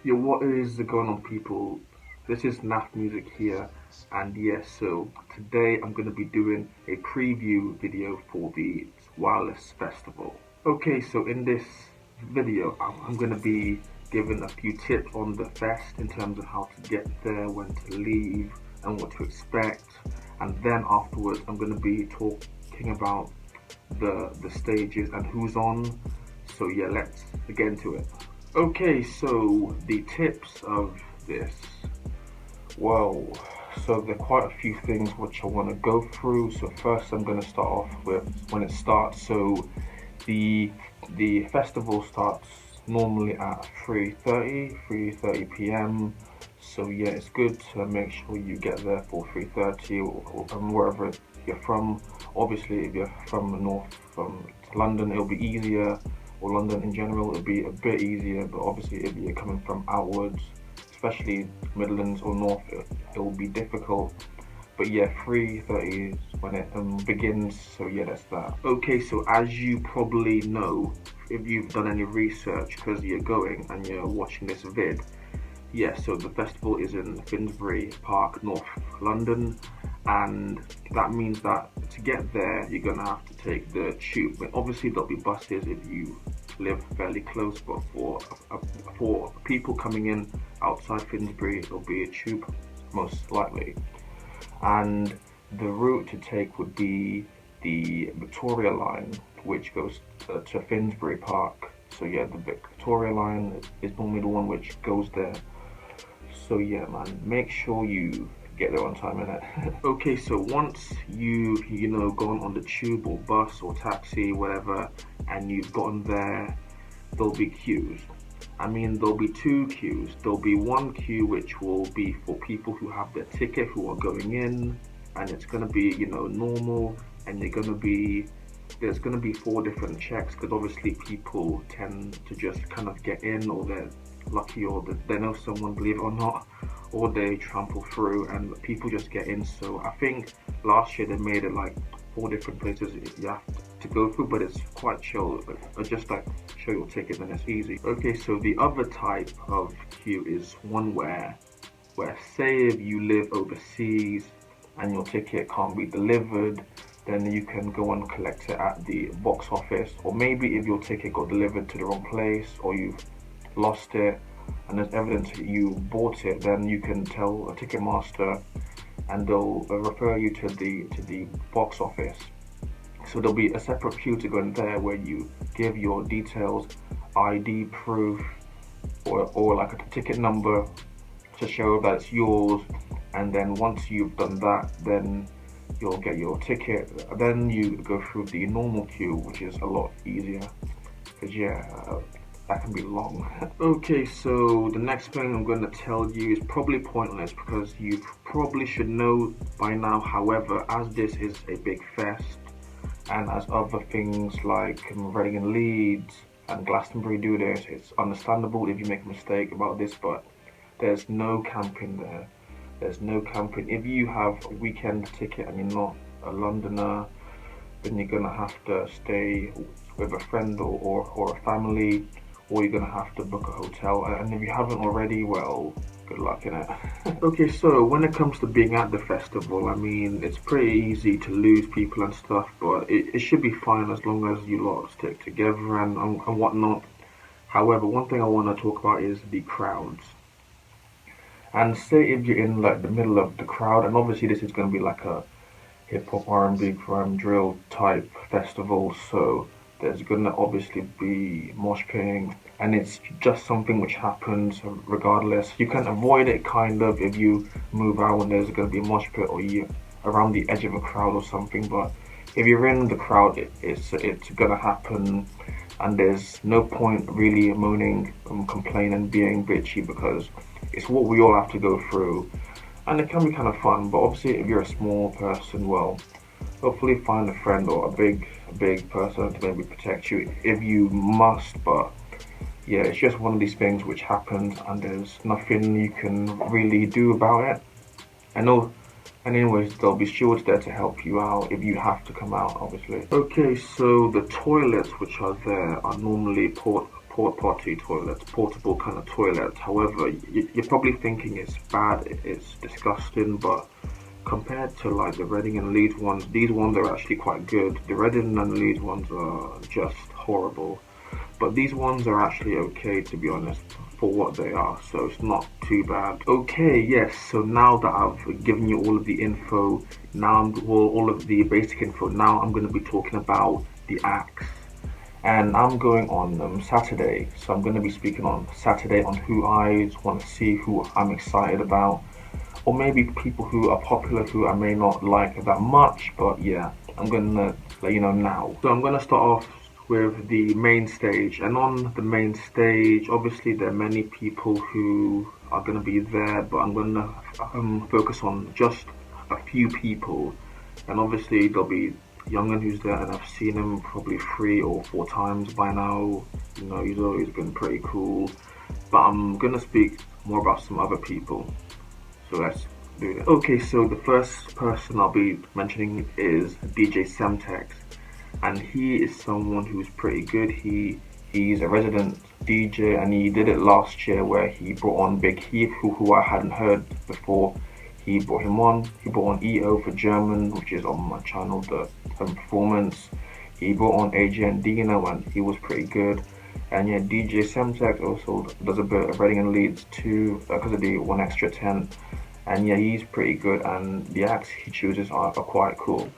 Yo, what is going on, people? This is NAF Music here, and yes, so today I'm going to be doing a preview video for the Wireless Festival. Okay, so in this video, I'm going to be giving a few tips on the fest in terms of how to get there, when to leave, and what to expect. And then afterwards, I'm going to be talking about the stages and who's on. So yeah, let's get into it. Okay, so the tips of this. Well, so there are quite a few things which I want to go through. So first, I'm going to start off with when it starts. So the the festival starts normally at 3:30 p.m. So yeah, it's good to make sure you get there for 3:30 or wherever you're from. Obviously, if you're from north, from London, it'll be easier, or London in general, it'll be a bit easier. But obviously, if you're coming from outwards, especially Midlands or North, it will be difficult. But yeah, 3:30 is when it begins, so yeah, that's that. Okay, so as you probably know, if you've done any research, because you're going and you're watching this vid, yeah, so the festival is in Finsbury Park, North London, and that means that to get there, you're gonna have to take the tube. But obviously, there'll be buses if you live fairly close, but for people coming in outside Finsbury, it'll be a tube most likely. And the route to take would be the Victoria line, which goes to Finsbury Park. So yeah, the Victoria line is normally the one which goes there. So yeah, man, make sure you get there on time, innit? Okay, so once you know gone on the tube or bus or taxi, whatever, and you've gotten there, there'll be queues. I mean, there'll be two queues. There'll be one queue which will be for people who have their ticket, who are going in, and it's gonna be, normal, and there's gonna be four different checks, because obviously people tend to just kind of get in, or they're lucky, or they know someone, believe it or not, or they trample through, and people just get in. So I think last year they made it like four different places you have to go through, but it's quite chill. Just like show your ticket, then it's easy. Okay, so the other type of queue is one where say if you live overseas and your ticket can't be delivered, then you can go and collect it at the box office. Or maybe if your ticket got delivered to the wrong place, or you've lost it and there's evidence that you bought it, then you can tell a ticket master and they'll refer you to the box office. So there'll be a separate queue to go in there where you give your details, ID proof, or like a ticket number to show that it's yours. And then once you've done that, then you'll get your ticket. Then you go through the normal queue, which is a lot easier. Because yeah, that can be long. Okay, so the next thing I'm going to tell you is probably pointless because you probably should know by now. However, as this is a big fest, and as other things like Reading and Leeds and Glastonbury do this, it's understandable if you make a mistake about this, but there's no camping there. There's no camping. If you have a weekend ticket and you're not a Londoner, then you're gonna have to stay with a friend or a family, or you're gonna have to book a hotel. And if you haven't already, well, good luck in it. Okay, so when it comes to being at the festival, I mean, it's pretty easy to lose people and stuff, but it should be fine as long as you lot stick together and whatnot. However, one thing I want to talk about is the crowds. And say if you're in like the middle of the crowd, and obviously this is going to be like a hip hop, R&B, crime, drill type festival, so there's gonna obviously be mosh pitting, and it's just something which happens regardless. You can avoid it kind of if you move out when there's gonna be a mosh pit, or you around the edge of a crowd or something. But if you're in the crowd, it's gonna happen, and there's no point really moaning and complaining, being bitchy, because it's what we all have to go through, and it can be kind of fun. But obviously, if you're a small person, well, hopefully find a friend or a big person to maybe protect you if you must. But yeah, it's just one of these things which happens, and there's nothing you can really do about it. I know. And anyways, there'll be stewards there to help you out if you have to come out, obviously. Okay, so the toilets which are there are normally potty toilets, portable kind of toilets. However, you're probably thinking it's bad, it's disgusting, but compared to like the Reading and Leeds ones, these ones are actually quite good. The Reading and Leeds ones are just horrible, but these ones are actually okay, to be honest, for what they are, so it's not too bad. Okay, yes, so now that I've given you all of the info, all of the basic info, now I'm going to be talking about the acts. And I'm going on Saturday, so I'm going to be speaking on Saturday on who I want to see, who I'm excited about, or maybe people who are popular who I may not like that much, but yeah, I'm going to let you know now. So I'm going to start off with the main stage, and on the main stage, obviously there are many people who are going to be there, but I'm going to focus on just a few people, and obviously there'll be Youngin who's there, and I've seen him probably 3 or 4 times by now. You know, he's always been pretty cool, but I'm going to speak more about some other people. So let's do that. Okay, so the first person I'll be mentioning is DJ Semtex, and he is someone who's pretty good. He's a resident DJ, and he did it last year where he brought on Big Heath, who I hadn't heard before. He brought him on. He brought on EO for German, which is on my channel, the performance. He brought on AJ and Dino, and he was pretty good. And yeah, DJ Semtex also does a bit of Reading and Leeds too, because of the 1Extra10. And yeah, he's pretty good, and the acts he chooses are quite cool.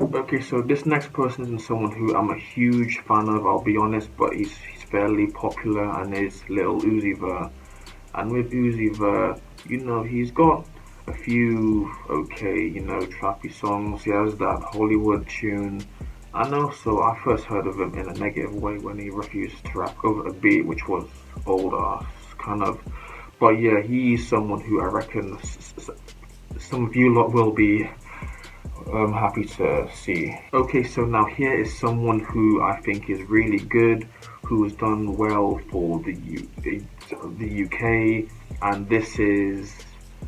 Okay, so this next person is someone who I'm a huge fan of, I'll be honest, but he's fairly popular, and is Lil Uzi Vert. And with Uzi Vert, you know, he's got a few okay, you know, trappy songs. He has that Hollywood tune. And also, I first heard of him in a negative way when he refused to rap over a beat, which was old ass, kind of. But yeah, he's someone who I reckon some of you lot will be happy to see. Okay, so now here is someone who I think is really good, who has done well for the UK, and this is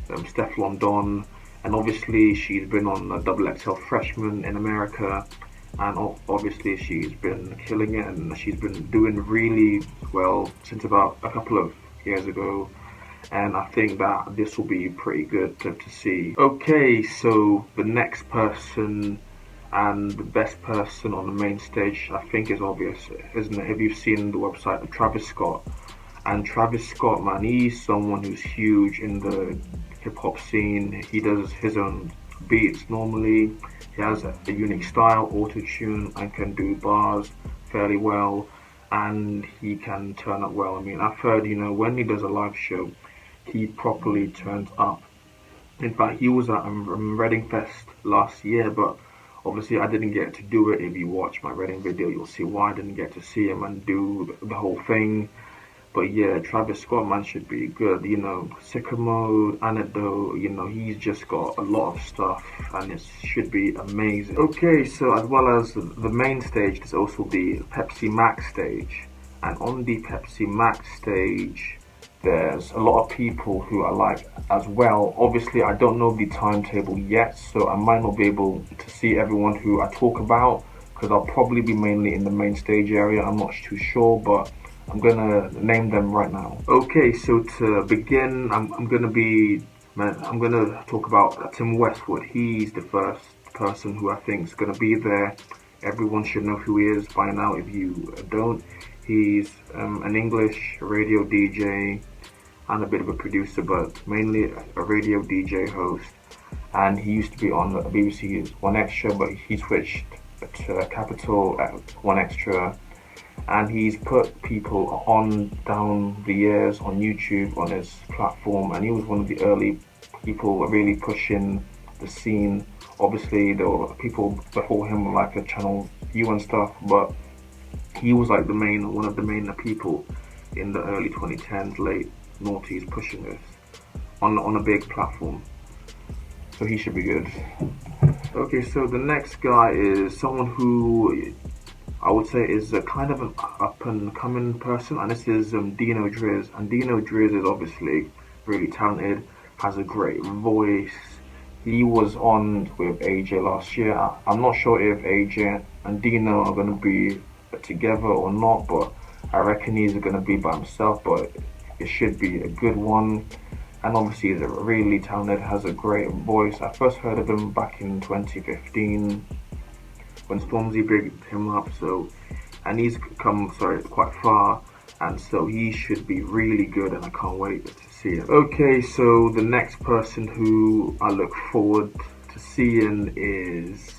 Stefflon Don. And obviously she's been on a XXL Freshman in America, and obviously she's been killing it, and she's been doing really well since about a couple of years ago, and I think that this will be pretty good to see. Okay, so the next person and the best person on the main stage, I think, is obvious, isn't it? If you've seen the website of Travis Scott, and Travis Scott, man, he's someone who's huge in the hip-hop scene. He does his own beats normally. He has a unique style, auto-tune, and can do bars fairly well, and he can turn up well. I mean, I've heard, you know, when he does a live show, he properly turns up. In fact, he was at Reading Fest last year, but obviously I didn't get to do it. If you watch my Reading video, you'll see why I didn't get to see him and do the whole thing. But yeah, Travis Scott, man, should be good. You know, Sicko Mode, Anecdote, you know, he's just got a lot of stuff, and it should be amazing. Okay, so as well as the main stage, there's also the Pepsi Max stage. And on the Pepsi Max stage, there's a lot of people who I like as well. Obviously, I don't know the timetable yet, so I might not be able to see everyone who I talk about, because I'll probably be mainly in the main stage area. I'm not too sure, but I'm gonna name them right now. Okay, so to begin, I'm gonna talk about Tim Westwood. He's the first person who I think is gonna be there. Everyone should know who he is by now. If you don't, he's an English radio DJ and a bit of a producer, but mainly a radio DJ host. And he used to be on BBC's 1Extra, but he switched to Capital at 1Extra. And he's put people on down the years on YouTube, on his platform, and he was one of the early people really pushing the scene. Obviously there were people before him like a Channel U and stuff, but he was like one of the main people in the early 2010s, late noughties, pushing this on a big platform. So he should be good. Okay, so the next guy is someone who I would say is a kind of an up-and-coming person, and this is Dino Driz. And Dino Driz is obviously really talented, has a great voice. He was on with AJ last year. I'm not sure if AJ and Dino are going to be together or not, but I reckon he's going to be by himself, but it should be a good one. And obviously he's really talented, has a great voice. I first heard of him back in 2015 when Stormzy picked him up, and he's come quite far, and so he should be really good, and I can't wait to see it. Okay, so the next person who I look forward to seeing is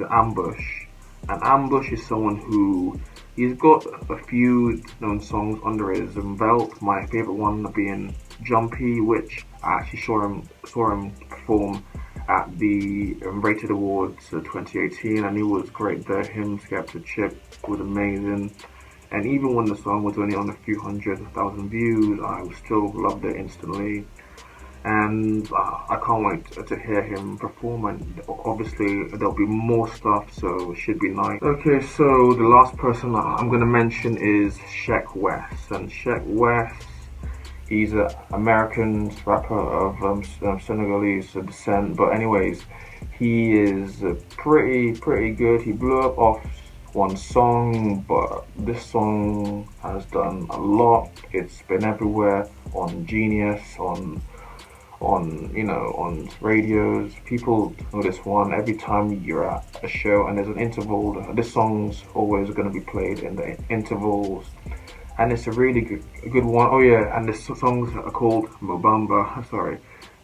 Ambush. And Ambush is someone who he's got a few known songs under his belt. My favorite one being Jumpy, which I actually saw him perform at the Rated Awards 2018, and he was great there. Him, Skepta, Chip was amazing. And even when the song was only on a few 100,000 views, I still loved it instantly. And I can't wait to hear him perform, and obviously there'll be more stuff, so it should be nice. Okay, so the last person I'm going to mention is Sheck West. And Sheck West, he's an American rapper of Senegalese descent, but anyways, he is pretty good. He blew up off one song, but this song has done a lot. It's been everywhere, on Genius, on radios. People know this one. Every time you're at a show and there's an interval, this song's always going to be played in the intervals, and it's a really good one. Oh yeah, and the songs are called Mobamba. Sorry,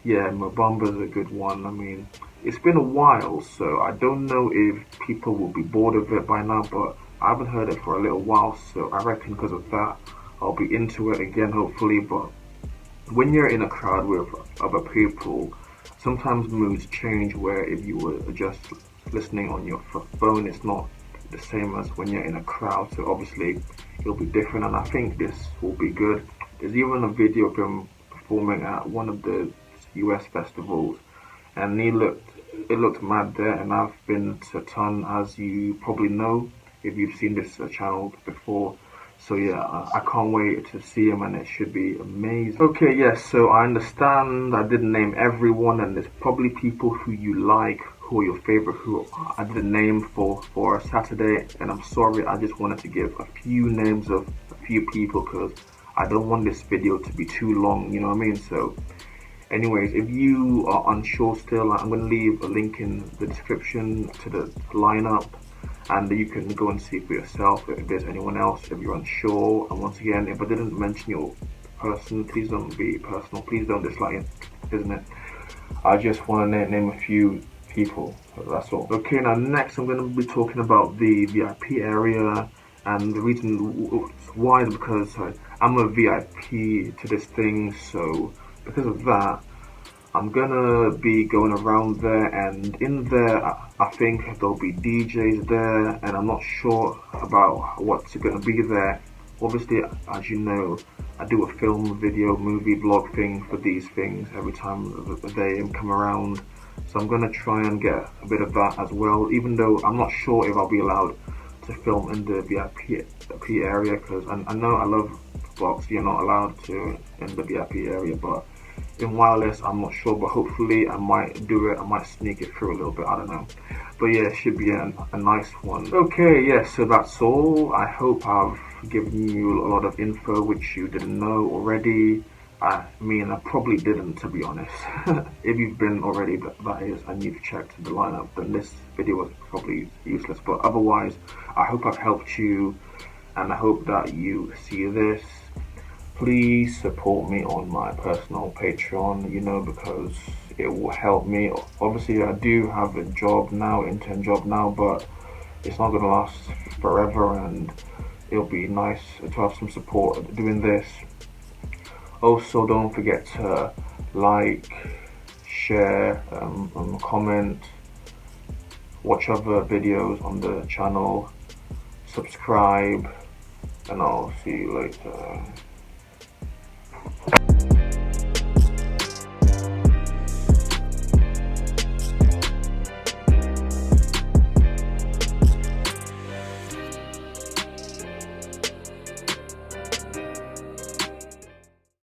yeah, Mobamba's a good one. I mean, it's been a while, so I don't know if people will be bored of it by now, but I haven't heard it for a little while, so I reckon because of that I'll be into it again, hopefully. But when you're in a crowd with other people, sometimes moods change, where if you were just listening on your phone, it's not the same as when you're in a crowd, so obviously it'll be different, and I think this will be good. There's even a video of him performing at one of the US festivals, and it looked mad there, and I've been to a ton, as you probably know if you've seen this channel before. So yeah, I can't wait to see him, and it should be amazing. Okay, yes, so I understand I didn't name everyone, and there's probably people who you like, who are your favorite, who I didn't name for Saturday, and I'm sorry. I just wanted to give a few names of a few people because I don't want this video to be too long, you know what I mean? So anyways, if you are unsure still, I'm going to leave a link in the description to the lineup, and you can go and see for yourself if there's anyone else, if you're unsure. And once again, if I didn't mention your person, please don't be personal, please don't dislike it, isn't it? I just want to name a few people, that's all. Okay, now next I'm going to be talking about the VIP area, and the reason why is because I'm a VIP to this thing, so because of that, I'm gonna be going around there, and in there I think there'll be DJs there, and I'm not sure about what's gonna be there. Obviously, as you know, I do a film, video, movie, vlog thing for these things every time they come around, so I'm gonna try and get a bit of that as well, even though I'm not sure if I'll be allowed to film in the VIP area, because I know I love vlogs, you're not allowed to in the VIP area, but in Wireless I'm not sure, but hopefully I might do it. I might sneak it through a little bit, I don't know, but yeah, it should be a nice one. Okay, yeah, so that's all. I hope I've given you a lot of info which you didn't know already. I mean, I probably didn't, to be honest. If you've been already, that is, and you've checked the lineup, then this video was probably useless, but otherwise I hope I've helped you, and I hope that you see this. Please support me on my personal Patreon, because it will help me. Obviously, I do have a job now, intern job now, but it's not going to last forever, and it'll be nice to have some support doing this. Also, don't forget to like, share, comment, watch other videos on the channel, subscribe, and I'll see you later.